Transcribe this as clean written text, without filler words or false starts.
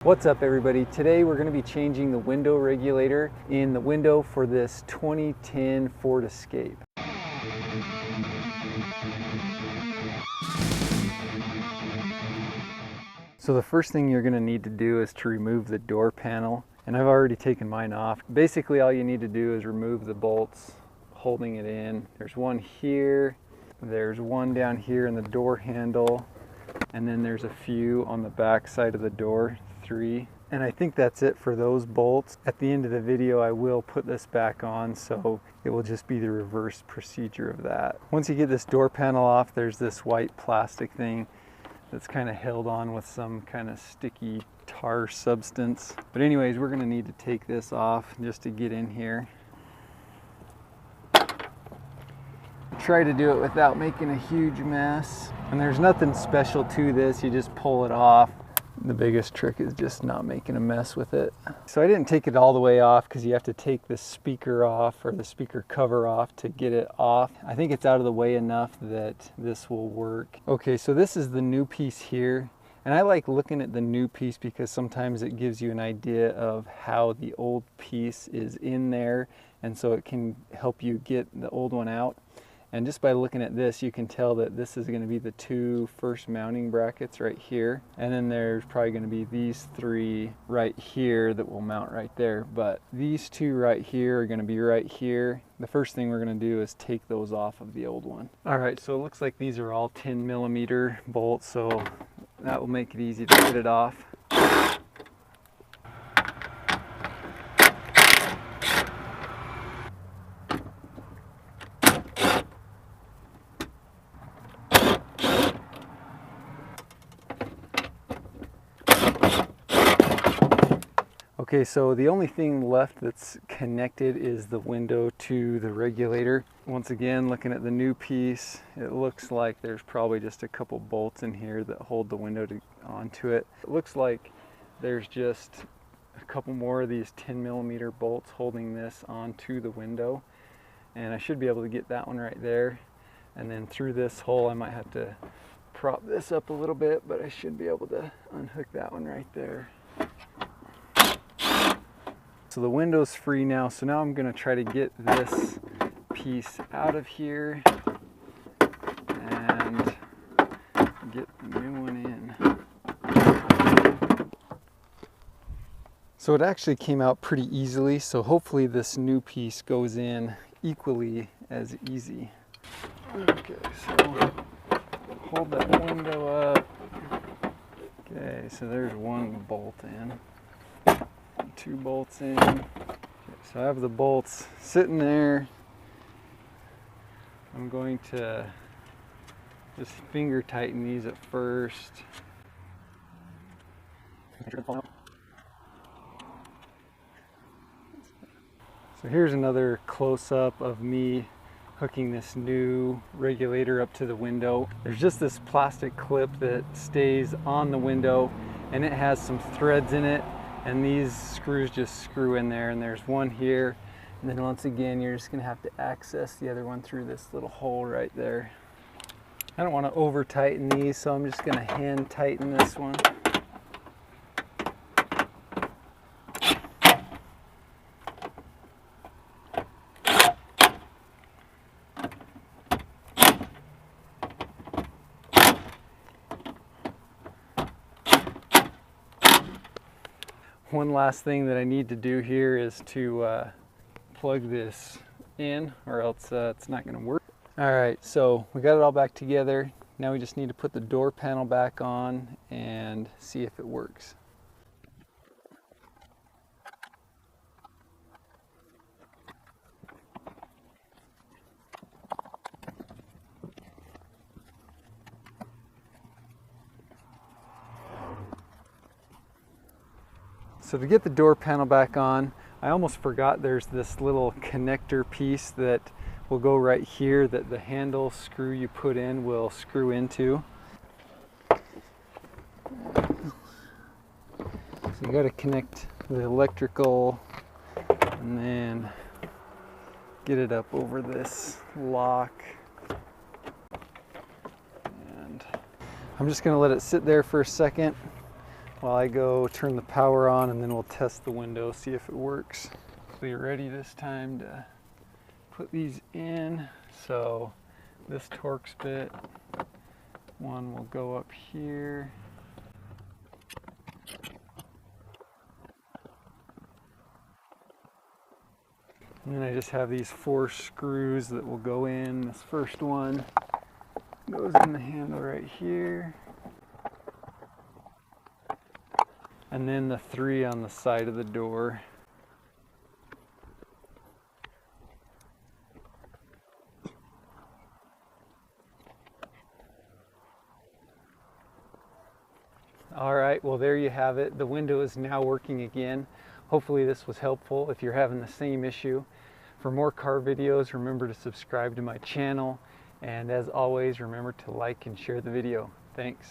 What's up everybody? Today we're going to be changing the window regulator in the window for this 2010 Ford Escape. So the first thing you're going to need to do is to remove the door panel, and I've already taken mine off. Basically all you need to do is remove the bolts holding it in. There's one here, there's one down here in the door handle, and then there's a few on the back side of the door, 3. And I think that's it for those bolts. At the end of the video I will put this back on, so it will just be the reverse procedure of that. Once you get this door panel off, there's this white plastic thing that's kind of held on with some kind of sticky tar substance. But anyways, we're going to need to take this off just to get in here. Try to do it without making a huge mess. And there's nothing special to this, you just pull it off. The biggest trick is just not making a mess with it. So I didn't take it all the way off because you have to take the speaker off, or the speaker cover off, to get it off. I think it's out of the way enough that this will work. Okay, so this is the new piece here. And I like looking at the new piece because sometimes it gives you an idea of how the old piece is in there. And so it can help you get the old one out. And just by looking at this, you can tell that this is going to be the 2 first mounting brackets right here. And then there's probably going to be these 3 right here that will mount right there. But these 2 right here are going to be right here. The first thing we're going to do is take those off of the old one. All right, so it looks like these are all 10mm bolts, so that will make it easy to get it off. Okay, so the only thing left that's connected is the window to the regulator. Once again, looking at the new piece, it looks like there's probably just a couple bolts in here that hold the window onto it. It looks like there's just a couple more of these 10mm bolts holding this onto the window. And I should be able to get that one right there. And then through this hole, I might have to prop this up a little bit, but I should be able to unhook that one right there. So the window's free now, so now I'm going to try to get this piece out of here and get the new one in. So it actually came out pretty easily, so hopefully this new piece goes in equally as easy. Okay, so hold that window up. Okay, so there's one bolt in. 2 bolts in. Okay, so I have the bolts sitting there. I'm going to just finger tighten these at first. So here's another close-up of me hooking this new regulator up to the window. There's just this plastic clip that stays on the window, and it has some threads in it. And these screws just screw in there, and there's one here. And then once again, you're just gonna have to access the other one through this little hole right there. I don't want to over tighten these, so I'm just gonna hand tighten this one. One last thing that I need to do here is to plug this in, or else it's not going to work. All right, so we got it all back together. Now we just need to put the door panel back on and see if it works. So to get the door panel back on, I almost forgot there's this little connector piece that will go right here that the handle screw you put in will screw into. So you got to connect the electrical and then get it up over this lock. And I'm just going to let it sit there for a second while I go turn the power on, and then we'll test the window, see if it works. So you're ready this time to put these in. So this Torx bit, one will go up here. And then I just have these 4 screws that will go in. This first one goes in the handle right here. And then the 3 on the side of the door. All right, well there you have it. The window is now working again. Hopefully this was helpful if you're having the same issue. For more car videos, remember to subscribe to my channel. And as always, remember to like and share the video. Thanks.